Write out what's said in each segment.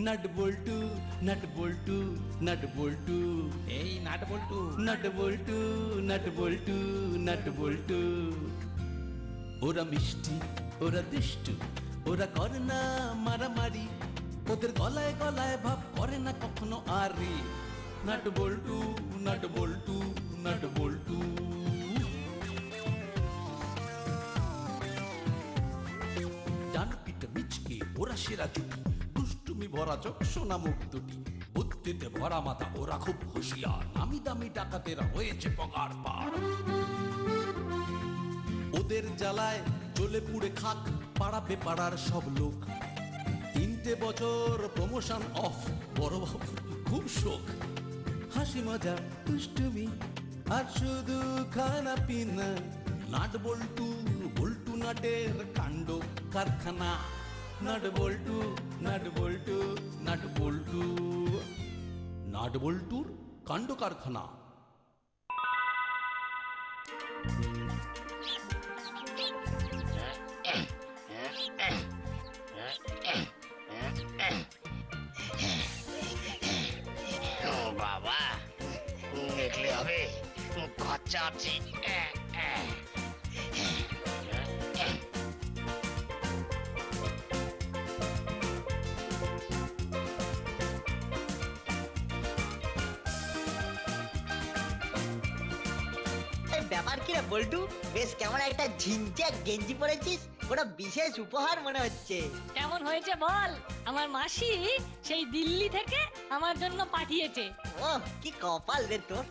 Nut বল্টু nut বল্টু nut বল্টু, এই nut বল্টু। Nut বল্টু nut বল্টু nut বল্টু। ওরা মিষ্টি, ওরা দুষ্টু, ওরা করে না মারামারি, ওদের গলায় গলায় ভাব করে না কখনো আরে। নাট বল্টু নাট বল্টু নাট বল্টু। ডান পিঠে মিচকে ওরা সেরা জুটি, দুষ্টুমি ভরা চোখ সোনা মুখ দুটি, বুদ্ধিতে ভরা মাথা ওরা খুব হুঁশিয়ার, নামি দামি ডাকাতেরা হয়েছে পগার পার। ওদের জ্বালায় জ্বলে পুড়ে খাক পাড়াবে পাড়ার সব লোক। 3টে বছর প্রমোশন অফ, বড় বাবু খুব শোক। হাসি মজা দুষ্টুমি আর শুধু খানা পিনা, নাট বল্টু বল্টু নাটের কাণ্ড কারখানা। নাট বল্টু নাট বল্টু নাট বল্টু, নাট বল্টুর কাণ্ড কারখানা। বাবা দেখলে হবে, খরচা আছে। ব্যাপার কি রে বল্টু, বেশ কেমন একটা ঝিনচাক গেঞ্জি পরেছিস, ওটা বিশেষ উপহার মনে হচ্ছে। কেমন হয়েছে বল? আমার মাসি সেই দিল্লি থেকে আমার জন্য পাঠিয়েছে। ও কি কপাল রে তোর।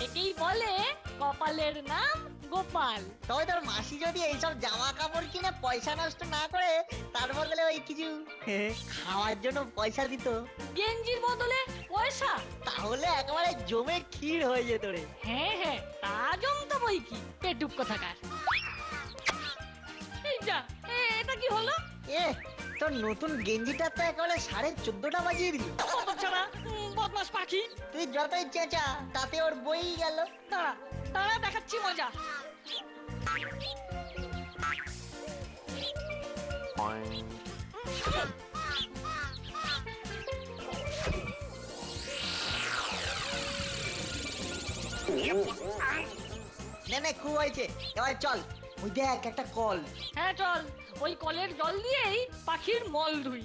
একেই বলে কপালের নাম গোপাল। তবে তোর মাসি যদি এইসব জামা কাপড় কিনে পয়সা নষ্ট না করে, তার বদলে ওই কিছু খাওয়ার জন্য পয়সা দিত, গেঞ্জির বদলে পয়সা, তাহলে একেবারে জমে ক্ষীর হয়ে যেত রে। হ্যাঁ হ্যাঁ, তা জমতো বই কি, পেটুক কোথাকার। এই যা, এটা কি হলো? এ তোর নতুন গেঞ্জিটা তো একেবারে 14:30 বাজিয়ে দিল। বাচ্চারা, বদমাস পাখি। তুই যতই চেঁচা তাতে ওর বই গেল। দাঁড়া দাঁড়া, দেখাচ্ছি মজা। না খুব হয়েছে, এবার চল। ওই দেখ একটা কল। হ্যাঁ চল, ওই কলের জল দিয়েই পাখির মল ধুই।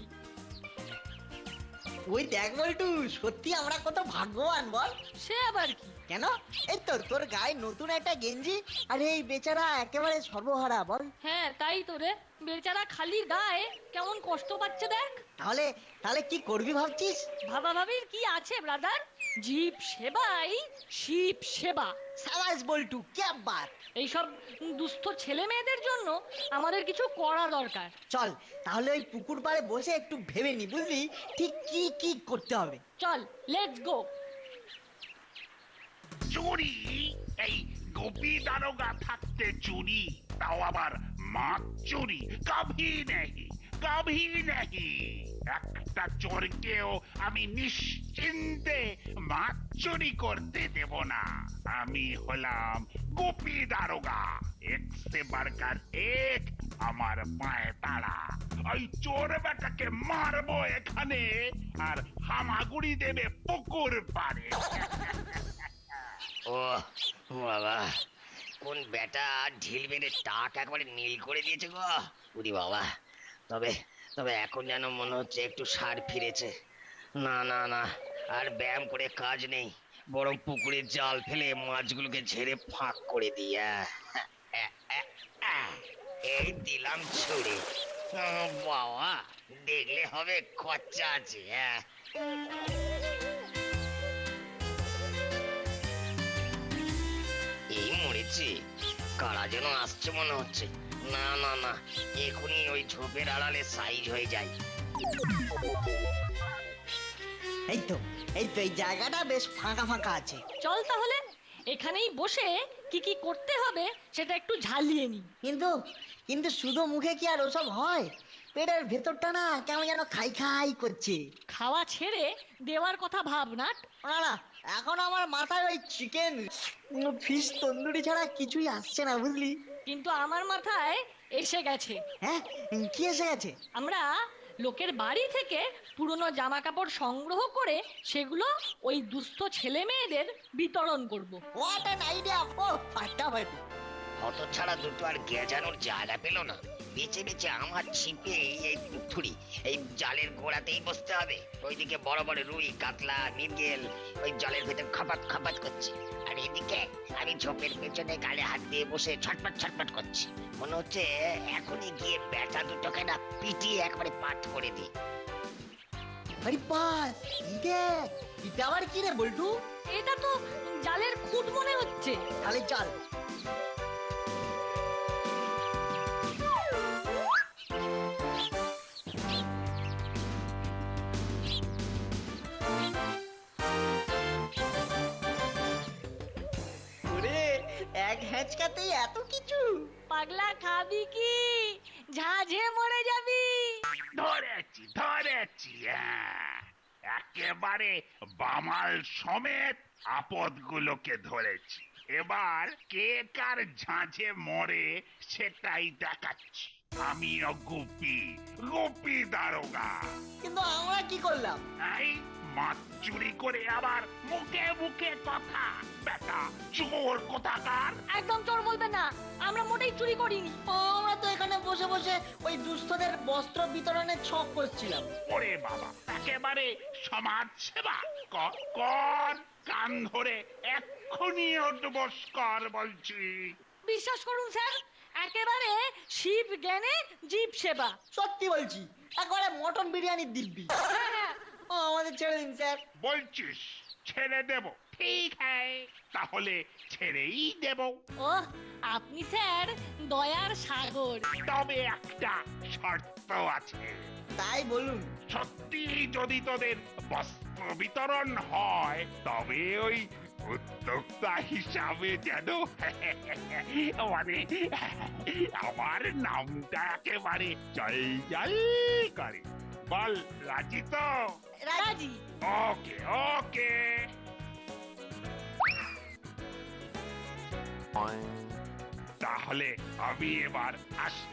ওই দেখ বল্টু, সত্যি আমরা কত ভাগ্যবান বল। সে আবার কি? কেন, এই তোর গায়ে নতুন একটা গেঞ্জি, আর এই বেচারা একেবারে সর্বহারা বল। হ্যাঁ তাই তো রে, বেচারা খালি গায়ে কেমন কষ্ট পাচ্ছে দেখ। তাহলে তাহলে কি করবি ভাবছিস? ভাবাভাবির কি আছে ব্রাদার, জীব সেবাই শিব সেবা। সাবাস বল্টু, ক্যা বাত। এইসব দুস্থ ছেলে মেয়েদের জন্য আমাদের কিছু করা দরকার। চল তাহলে ওই পুকুর পাড়ে বসে একটু ভেবে নি, বুঝলি ঠিক কি কি করতে হবে। চল লেটস গো। চুরি? এই গোপী দারোগা থাকতে চুরি, তাও আবার মাছ চুরি? কভি নেহি, কভি নেহি। একটা চোরকেও আমি নিশ্চিন্তে মাছ চুরি করতে দেব না। আমি হলাম গোপী দারোগা, এক সে বাড়কার এক, আমার পায়ে তাড়া। ওই চোর বেটাকে মারবো এখানে, আর হামাগুড়ি দেবে পুকুর পাড়ে। ও বাবা, কোন বেটা ঢিল মেরে টাক একবারে নীল করে দিয়েছে গো। উরি বাবা, তবে তবে এখন যেন মনে হচ্ছে একটু সার ফিরেছে। না না না, আর ব্যায়াম করে কাজ নেই, বরং পুকুরে জাল ফেলে মাছগুলোকে ঝেড়ে ফাঁক করে দিই। এই দিলাম ছুড়ে। বাবা দেখলে হবে, খরচা আছে। এই মরেছে, কারা যেন আসছে মনে হচ্ছে। না না না, এখনই ওই ঝোপের আড়ালে সাইজ হয়ে যায়। এই তো এই জায়গাটা বেশ ফাঁকা ফাঁকা আছে। চল তাহলে এখানেই বসে কি কি করতে হবে সেটা একটু ঝালিয়ে নি। কিন্তু কিন্তু শুধু মুখে কি আর ওসব হয়? পেটের ভেতরটা না কেমন যেন খাই খাই করছে। খাওয়া ছেড়ে দেওয়ার কথা ভাব নাট। না না, এখন আমার মাথায় ওই চিকেন ফিশ তন্দুরি ছাড়া কিছুই আসছে না, বুঝলি। কিন্তু আমার মাথায় এসে গেছে। হ্যাঁ, কি এসে গেছে? আমরা লোকের বাড়ি থেকে পুরনো জামা কাপড় সংগ্রহ করে সেগুলো ওই দুস্থ ছেলে মেয়েদের বিতরণ করব। What an idea! ও ফাটাফাটি! হতচ্ছাড়া দুটো আর গেজানোর জায়গা পেল না, বেঁচে বেঁচে আমার ছিপে এই পুথুরি এই জালের গোড়াতেই বসতে হবে। ওইদিকে বড় বড় রুই কাতলা মৃগেল ওই জলের ভেতর খাপাত খাপাত করছে, আর এদিকে আমি ঝোপের পেছনে গালে হাত দিয়ে বসে ছটপট ছটপট করছি। মনে হচ্ছে এখনই গিয়ে বেটা দুটোকে না পিটিয়ে একবারে পাঠ করে দিই। আরে বাস, দেখ এটা আবার কি রে বল্টু? এটা তো জালের খুঁট মনে হচ্ছে। তাহলে চল। ওরে, এক হ্যাঁচকাতেই এত কিছু! পাগলা খাবি কি? ঝাঁঝে মরে যাবি। ধরেছি ধরেছি, একেবারে বামাল সমেত আপদগুলোকে ধরেছি। এবার কে কার ঝাঁঝে মরে সেটাই দেখাচ্ছি। আমিও গুপি, গুপি দারোগা। কিন্তু আমরা কি করলাম? এই মাছ চুরি করে আবার মুখে মুখে কথা, বেটা চোর কোথাকার। একদম চোর বলবে না, আমরা মোটেই চুরি করিনি। আমরা তো এখানে বসে বসে ওই দুস্থদের বস্ত্র বিতরণের ছক করছিলাম। ওরে বাবা, একেবারে সমাজ সেবা কর, কান ধরে এক্ষুনি উঠবস কর বলছি। বিশ্বাস করুন স্যার, একেবারে শিব জ্ঞানে জীব সেবা। সত্যি বলছি, একবারে মটন বিরিয়ানির দিব্যি। হ্যাঁ, ও, আমাদের ছেড়ে দিন স্যার। বলছিস ছেড়ে দেব? ঠিক হ্যাঁ, তাহলে ছেড়েই দেব। ও আপনি স্যার দয়ার সাগর। তবে একটা শর্ত আছে। তাই বলুন। সত্যি যদি তোদের বস্ত্র বিতরণ হয়, তবে ওই উদ্যোক্তা হিসাবে যেন মানে আমার নামটা একেবারে জল জল করে। বল রাজি তো? রাজি। ওকে ওকে। তাহলে আমি এবার আসি।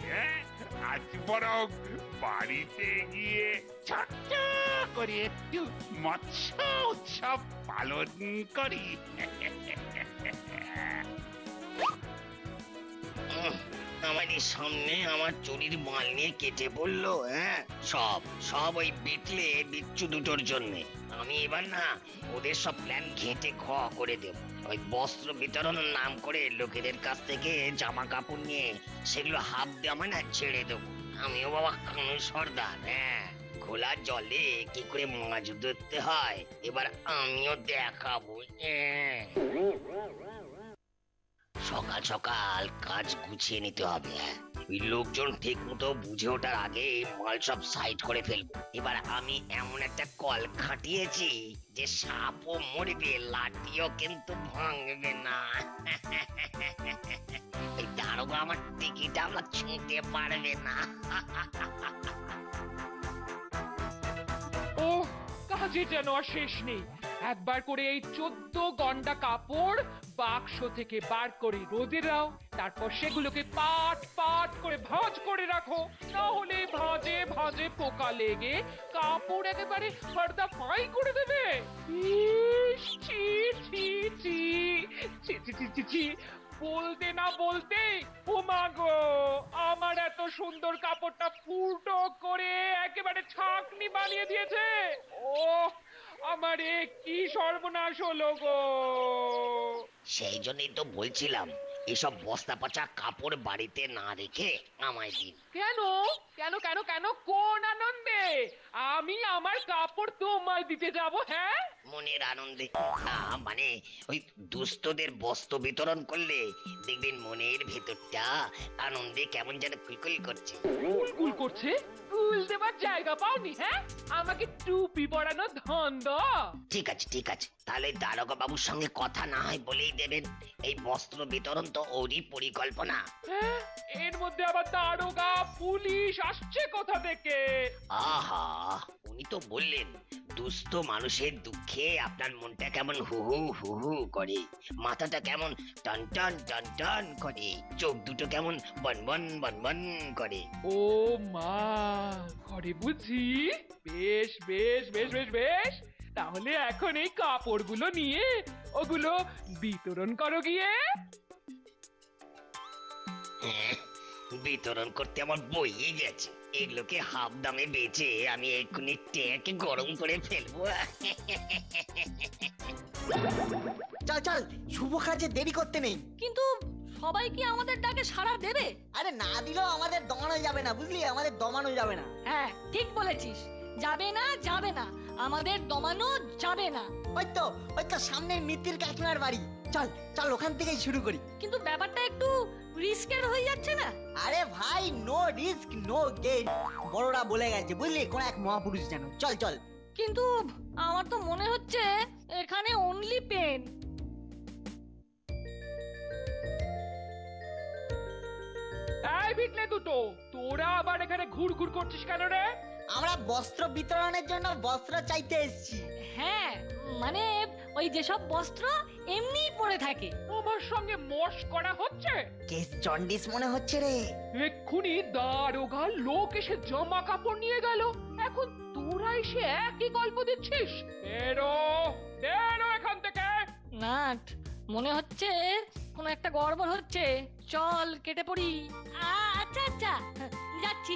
আজ বরং বাড়িতে গিয়ে ছোট্ট করে একটু মৎস্য উৎসব পালন করি। আমাদের সামনে আমার চুরির মাল নিয়ে কেটে পড়লো। সব সব ওই বিটলে বিচ্ছু দুটোর জন্যে। আমি এবার না ওদের সব প্ল্যান ঘেঁটে ঘ করে দেব। ওই বস্ত্র বিতরণের নাম করে লোকেদের কাছ থেকে জামা কাপড় নিয়ে সেগুলো হাফ দামে না ছেড়ে দেবো। আমিও বাবা কানু সর্দার। খোলা জলে কি করে মাছ ধরতে হয় এবার আমিও দেখাবো। সকাল সকাল কাজ গুছিয়ে নিতে হবে। ওই লোকজন ঠিক মতো বুঝে ওঠার আগে মাল সব সাইড করে ফেলবো। এবার আমি এমন একটা কল খাটিয়েছি যে সাপও মরবে, লাঠিও কিন্তু ভাঙবে না। এই দারোগা আমার টিকিট আমরা ছুঁতে পারবে না। ও কাজে যেন আর শেষ নেই। একবার করে এই 14 গন্ডা কাপড় বাক্স থেকে বার করে রোদে দাও, তারপর সেগুলোকে পাট পাট করে ভাঁজ করে রাখো, না হলে ভাঁজে ভাঁজে পোকা লেগে কাপড় একেবারে পর্দা ফাই করে দেবে। ইস, ছি ছি ছি ছি ছি ছি ছি ছি। বলতে না বলতে ও মা গো, আমার এত সুন্দর কাপড়টা ফুটো করে একেবারে ছাকনি বানিয়ে দিয়েছে। ও আমারে কি সর্বনাশ হলো গো। সেই জন্যই তো বলছিলাম এসব বস্তা পচা কাপড় বাড়িতে না রেখে আমায় দিন। কেন কেন কেন কেন কোন আনন্দে আমি আমার কাপড় তোমায় দিতে যাব? হ্যাঁ, মনের আনন্দে না, মানে ওই দুস্থদের বস্ত্র বিতরণ করলে দেখবেন মনের ভেতরটা আনন্দে কেমন যেন কুলকুল করছে। কুলকুল করছে? কুল দেবার জায়গা পাওনি? হ্যাঁ, আমাকে টুপি পরানো ধান্দা। ঠিক আছে ঠিক আছে, তাহলে দারোগা বাবুর সঙ্গে কথা না হয় বলেই দেবেন এই বস্ত্র বিতরণ তো ওরই পরিকল্পনা। হ্যাঁ, এর মধ্যে আবার দারোগা পুলিশ আসছে কোথা থেকে? আহা, উনি তো বললেন দুস্থ মানুষের দুঃখে আপনার মনটা কেমন হু হু হু হু করে, মাথাটা কেমন টান টান টান টান করে, চোখ দুটো কেমন বনবন বনবন করে। ও মা, ঘরে বুঝি? বেশ বেশ বেশ বেশ বেশ, তাহলে এখন এই কাপড়গুলো নিয়ে ওগুলো বিতরণ করো গিয়ে। বিতরণ করতে আমার বইয়ে গেছে, এগুলোকে হাফ দামে বেচে আমি এক্ষুনি টেকে গরম করে ফেলবো। চল চল, শুভ কাজে দেরি করতে নেই। কিন্তু সবাই কি আমাদের ডাকে সাড়া দেবে? আরে না দিলেও আমাদের দমানো যাবে না, বুঝলি? আমাদের দমানো যাবে না। হ্যাঁ ঠিক বলেছিস, যাবে না যাবে না, আমাদের দমানো যাবে না। ওই তো সামনের মিত্তির কাকিমার বাড়ি। চল চল, ওখান থেকেই শুরু করি। কিন্তু ব্যাপারটা একটু রিস্কের হয়ে যাচ্ছে না? আরে ভাই, নো রিস্ক নো গেইন, বড়রা বলে গেছে, বুঝলি? কোন এক মহাপুরুষ যেন। চল চল। কিন্তু আমার তো মনে হচ্ছে এখানে অনলি পেন। এই বিটলে দুটো, তোরা আবার এখানে ঘুর ঘুর করছিস কেন রে? আমরা বস্ত্র বিতরণের জন্য বস্ত্র চাইতে এসেছি। হ্যাঁ, মানে ওই যেসব বস্ত্র এমনি পড়ে থাকে। আমার সঙ্গে মশ করা হচ্ছে? কেস জন্ডিস মনে হচ্ছে রে। এক্ষুনি দারোগা লোক এসে জামা কাপড় নিয়ে গেল, এখন তোরা এসে একই গল্প দিচ্ছিস? বেরো বেরো এখান থেকে। নাট, মনে হচ্ছে কোনো একটা গড়বড় হচ্ছে, চল কেটে পড়ি। আচ্ছা আচ্ছা, যাচ্ছি।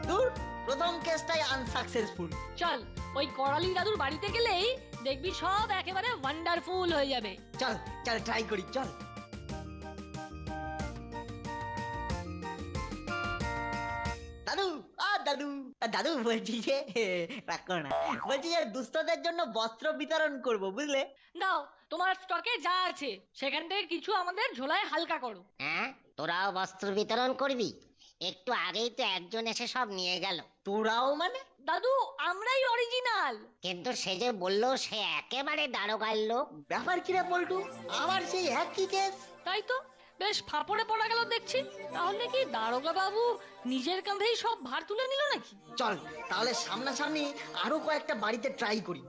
দূর, প্রথম কেসটাই আনসাকসেসফুল। চল ওই করালি দাদুর বাড়িতে গেলেই দেখবি সব একেবারে ওয়ান্ডারফুল হয়ে যাবে। চল চল, ট্রাই করি, চল। দাদু, দাদু দাদু, বলছি যে রাগ করো না, বলছি যে দুস্থদের জন্য বস্ত্র বিতরণ করব, বুঝলে? দাও, তোমার স্টকে যা আছে সেখান থেকে কিছু আমাদের ঝোলায় হালকা করো। হ্যাঁ, তোরাও বস্ত্র বিতরণ করবি? একটু আগেই তো একজন এসে সব নিয়ে গেল। তোরাও মানে? দাদু, আমরাই অরিজিনাল। কিন্তু সে যে বললো সে একেবারে দারোগার লোক। ব্যাপার কি রে পল্টু, আবার সেই একই কেস? তাই তো, বেশ ফাপড়ে পড়া গেল দেখছি। তাহলে কি দারোগা বাবু নিজের কাঁধেই সব ভার তুলে নিল নাকি? চল তাহলে সামনাসামনি আরো কয়েকটা বাড়িতে ট্রাই করি।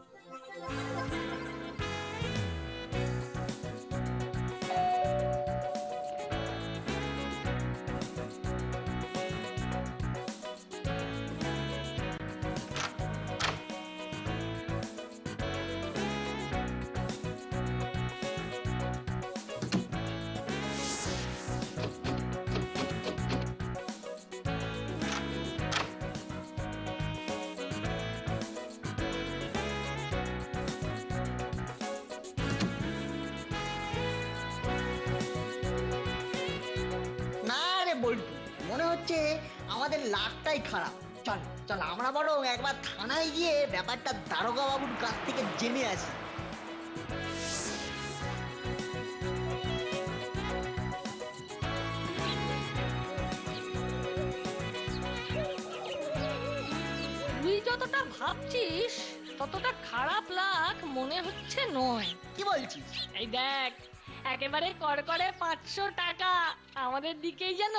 বল্টু, মনে হচ্ছে আমাদের লাকটাই খারাপ। চল চল, আমরা বরং একবার থানায় গিয়ে ব্যাপারটা দারোগা বাবুর কাছ থেকে জেনে আসি। তুই যতটা ভাবছিস ততটা খারাপ লাগ মনে হচ্ছে নয়। কি বলছিস? এই দেখ, একেবারে করকরে 500 টাকা আমাদের দিকেই যেন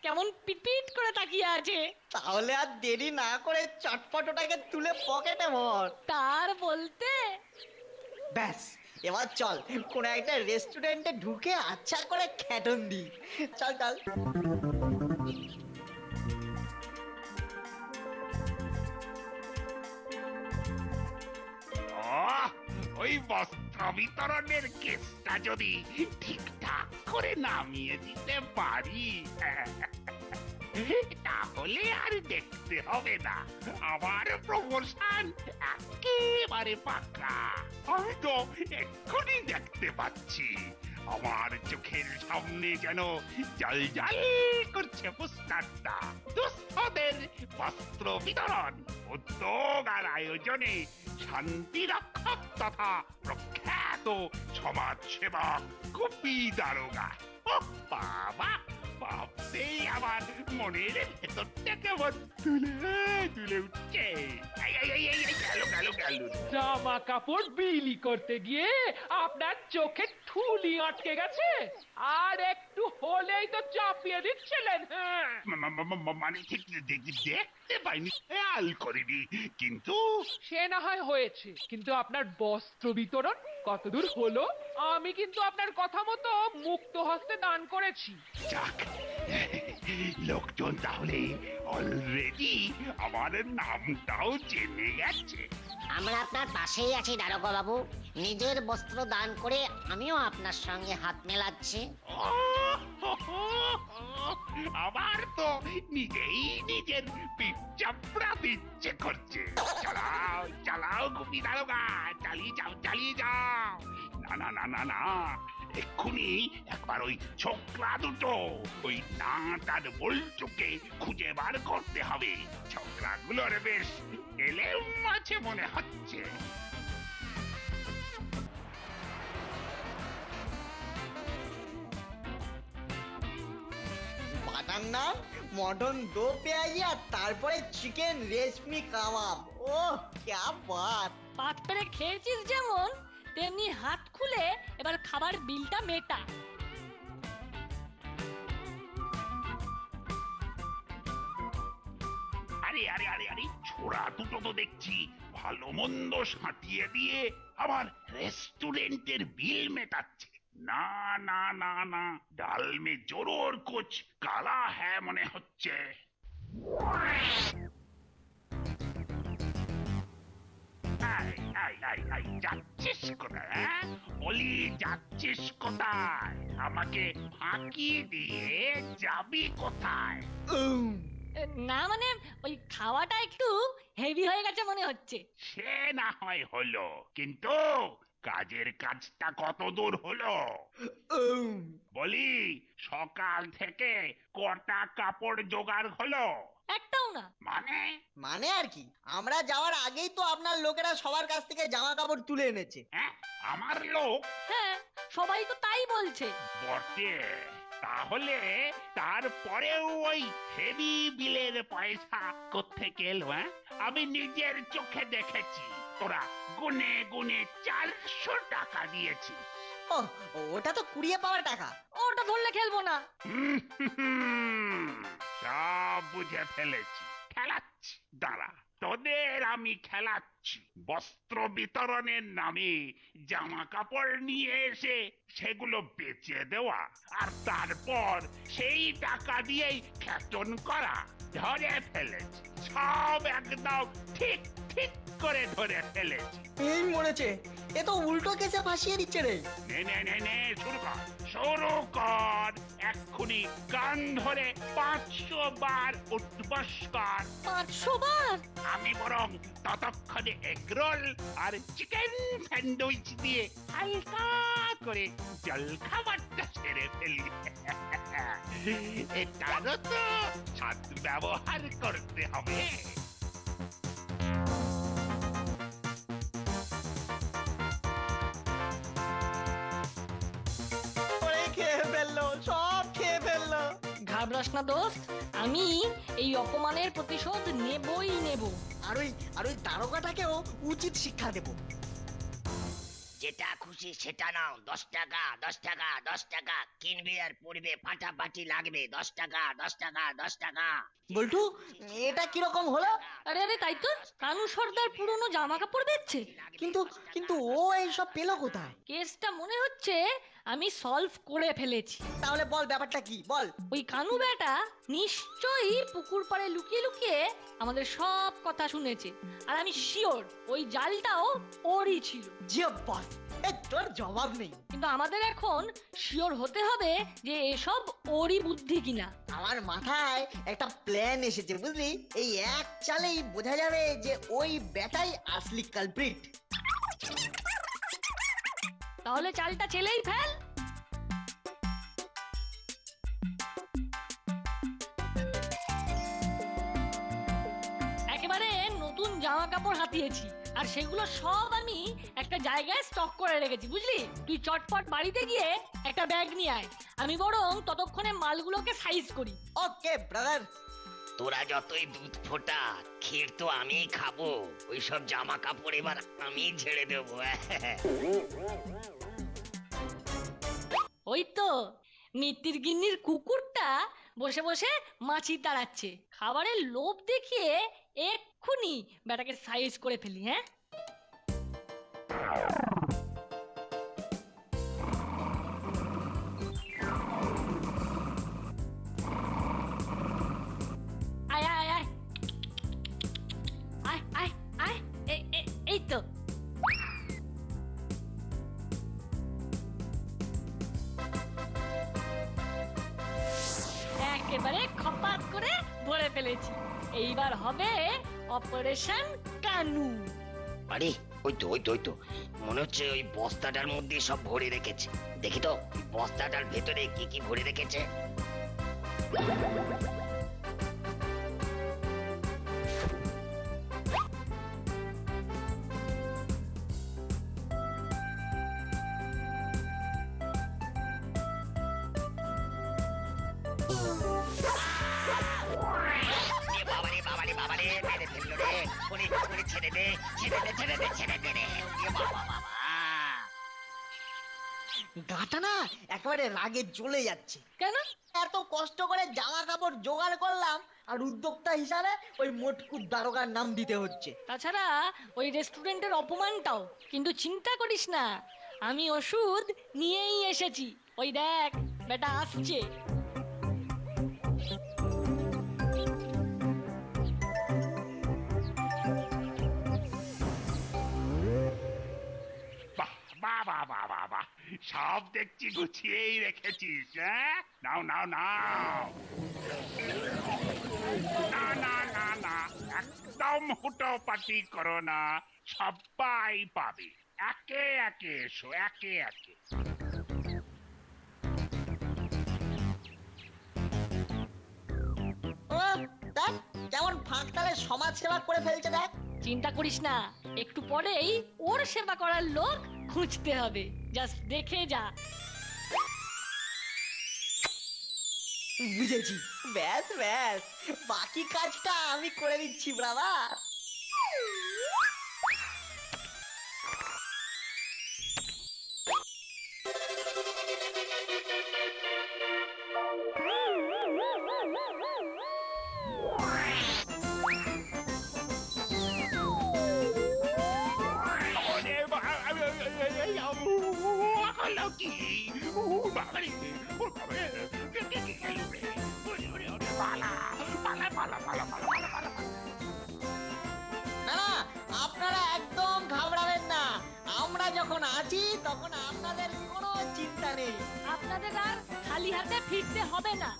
কেমন পিটপিট করে তাকিয়ে আছে। তাহলে আর দেরি না করে চটপট ওটাকে তুলে পকেটে ভর। তার বলতে ব্যাস, এবার চল কোন একটা রেস্টুরেন্টে ঢুকে আচ্ছা করে খ্যাটন দি। চল চল। ওই বস্ত্র বিতরণের কেসটা যদি ঠিকঠাক করে নামিয়ে দিতে পারি, তাহলে আর দেখতে হবে না, আমার প্রমোশন একেবারে পাকা। আমি তো এক্ষুনি দেখতে পাচ্ছি, আমার চোখের সামনে যেন জল জল করছে পোস্টারটা। দুস্থদের বস্ত্র বিতরণ উদ্যোগ আর আয়োজনে শান্তি রক্ষক তথা প্রখ্যাত সমাজ সেবক গোপী দারোগা। ও বাবা, ভাবতেই আমার মনের ভেতরটা কেমন তুলে তুলে উঠছে। গেল জামা কাপড় বিলি করতে গিয়ে আপনার চোখে ঠুলি আটকে গেছে, আর একটু হলেই তো চাপিয়ে দিচ্ছিলেন। হ্যাঁ, মানে ঠিক দেখতে পাইনি, খেয়াল করিনি, কিন্তু সে না হয় হয়েছে, কিন্তু আপনার বস্ত্র বিতরণ কতদূর হলো? আমি কিন্তু আপনার কথা মতো মুক্ত হস্তে দান করেছি। যাক, লোকজন তাহলে অলরেডি আমার নামটাও জেনে গেছে। আমরা আপনার পাশেই আছি দারোগা বাবু। নিজের বস্ত্র দান করে আমিও আপনার সঙ্গে হাত মেলাচ্ছি। আবার তো নিজেই নিজের পিঠ চাপড়াতে ইচ্ছে করছে। চালাও চালাও গুপি দারোগা, চালিয়ে যাও চালিয়ে যাও। না না না না না, এক্ষুনি একবার ওই ছোকরা দুটো, ওই নাট আর বল্টুকে খুঁজে বার করতে হবে। ছোকরাগুলোর বেশ এলেম আছে মনে হচ্ছে। বাটার নান, মটন দো পেঁয়াজি আর তারপরে চিকেন রেশমি কাবাব। ও ক্যা বাত! পাত পেরে খেয়েছিস যেমন, তেমনি হাত খুলে এবার খাবার বিলটা মেটা। আরে আরে আরে আরে, ছোড়া দুটো তো দেখছি ভালো মন্দ সাঁটিয়ে দিয়ে আবার রেস্টুরেন্টের বিল মেটাচ্ছে। না না না না, ডাল মে জোরোর কুছ কালা হ্যাঁ মনে হচ্ছে। যাচ্ছিস কোথায়? হ্যাঁ? বলি যাচ্ছিস কোথায়? আমাকে ফাঁকি দিয়ে যাবি কোথায়? না মানে ওই খাওয়াটা একটু হেভি হয়ে গেছে মনে হচ্ছে। সে না হয় হলো, কিন্তু কাজের কাজটা কত দূর হলো? বলি সকাল থেকে কটা কাপড় জোগাড় হলো? একটাও না। মানে মানে আর কি, আমরা যাওয়ার আগেই তো আপনার লোকেরা সবার কাছ থেকে জামা কাপড় তুলে এনেছে। হ্যাঁ, আমার লোক হ্যাঁ, সবাই তো তাই বলছে। বটে। তাহলে তারপরেও ওই হেভি বিলের পয়সা কোত্থেকে এলো? হ্যাঁ, আমি নিজের চোখে দেখেছি তোরা গুনে গুনে 400 টাকা দিয়েছিস। ও, ওটা তো কুড়িয়ে পাওয়া টাকা। ওটা ধরলে খেলবো না। সব বুঝে ফেলেছি, খেলাচ্ছি, দাঁড়া তোদের আমি খেলাচ্ছি। বস্ত্র বিতরণের নামে জামা কাপড় নিয়ে এসে সেগুলো বেচে দেওয়া, আর তারপর সেই টাকা দিয়েই খেতন করা। ধরে ফেলেছি, সব একদম ঠিক ঠিক করে ধরে ফেলেছি। এই মরেছে, এ তো উল্টো কেসে ফাঁসিয়ে দিচ্ছে রে। নে নে নে নে, শুরু কর শুরু কর। এক্ষুনি কান ধরে 500 বার উঠবস কর। 500 বার? আমি বরং ততক্ষণে এগরোল আর চিকেন স্যান্ডউইচ দিয়ে হালকা করে জল খাবারটা সেরে ফেলি। এটারও তো সৎ ব্যবহার করতে হবে। খেয়ে ফেললো, সব খেয়ে ফেললো। ঘাবড়াস না দোস্ত, আমি এই অপমানের প্রতিশোধ নেবই নেব। আর ওই দারোগাটাকেও উচিত শিক্ষা দেব। যেটা খুশি সেটা নাও। 10 টাকা 10 টাকা 10 টাকা, কিনবে আর পড়বে ফাটাফাটি লাগবে। 10 টাকা 10 টাকা 10 টাকা। বল্টু, এটা কিরকম হলো? আরে আরে, তাই তো, কানু সর্দার পুরনো জামা কাপড় দিচ্ছে। কিন্তু কিন্তু ও এইসব পেলো কোথায়? কেসটা মনে হচ্ছে আমি সলভ করে ফেলেছি। তাহলে বল ব্যাপারটা কি, বল। ওই কানু বেটা নিশ্চয়ই পুকুর পাড়ে লুকিয়ে লুকিয়ে আমাদের সব কথা শুনেছে, আর আমি শিওর ওই জালটাও ওরই ছিল। জিও বস, তোর জবাব নেই। কিন্তু আমাদের এখন শিওর হতে হবে যে এসব ওরই বুদ্ধি কিনা। আমার মাথায় একটা প্ল্যান এসেছে, বুঝলি? এই এক চালেই বোঝা যাবে যে ওই বেটাই আসলি কালপ্রিট। তাহলে চালটা চেলেই ফেল। একেবারে নতুন জামা কাপড় হাতিয়েছি, আর সেগুলো সব আমি একটা জায়গায় স্টক করে রেখেছি, বুঝলি? তুই চটপট বাড়িতে গিয়ে একটা ব্যাগ নিয়ে আয়, আমি বরং ততক্ষণে মালগুলোকে সাইজ করি। ওকে ব্রাদার। তোরা যতই দুধ ফোটা, ক্ষীর তো আমিই খাবো। ওইসব জামা কাপড় এবার আমি ঝেড়ে দেবো। ওই তো নিত্যির গিন্নির কুকুরটা বসে বসে মাছি তাড়াচ্ছে। খাবারের লোভ দেখিয়ে এক্ষুনি বেটাকে সাইজ করে ফেলি। হ্যাঁ, আয় আয় আয় আয় আয় আয়, এই তো। একেবারে খপাত করে ভরে ফেলেছি। এইবার হবে অপারেশন কানু। আরে ওই তো মনে হচ্ছে ওই বস্তাটার মধ্যে সব ভরে রেখেছে। দেখি তো ওই বস্তাটার ভেতরে কি কি ভরে রেখেছে। বাবারে মেরে ফেললো রে। ওরে ছেড়ে দে রে। বাবা গাটা না একেবারে রাগে জ্বলে যাচ্ছে। কেন? এত কষ্ট করে জামা কাপড় জোগাড় করলাম আর উদ্যোক্তা হিসাবে ওই মোটকুর দারোগার নাম দিতে হচ্ছে। তাছাড়া ওই রেস্টুরেন্টের অপমানটাও। কিন্তু চিন্তা করিস না, আমি ওষুধ নিয়েই এসেছি। ওই দেখ বেটা আসছে। বাবা সব দেখছি গুছিয়েই রেখেছিস। হ্যাঁ, নাও নাও নাও। না একদম হুটোপাটি করো না, সবাই পাবে। একে একে এসো, একে একে। ও দেখ কেমন ফাঁক তালে সমাজ সেবা করে ফেলছে দেখ। চিন্তা করিস না, একটু পরেই ওর সেবা করার লোক খুঁজতে হবে। জাস্ট দেখে যা। বুঝেছি, ব্যাস বাকি কাজটা আমি করে দিচ্ছি বাবা। না আপনারা একদম ঘাবড়াবেন না, আমরা যখন আছি তখন আপনাদের কোনো চিন্তা নেই। আপনাদের আর খালি হাতে ফিরতে হবে না।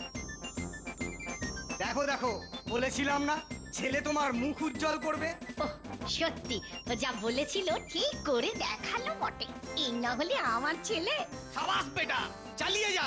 দেখো বলেছিলাম না ছেলে তোমার মুখ উজ্জ্বল করবে। ওহ, সত্যি ও যা বলেছিল ঠিক করে দেখালো বটে। এই না হলে আমার ছেলে। সাবাস বেটা, চালিয়ে যা।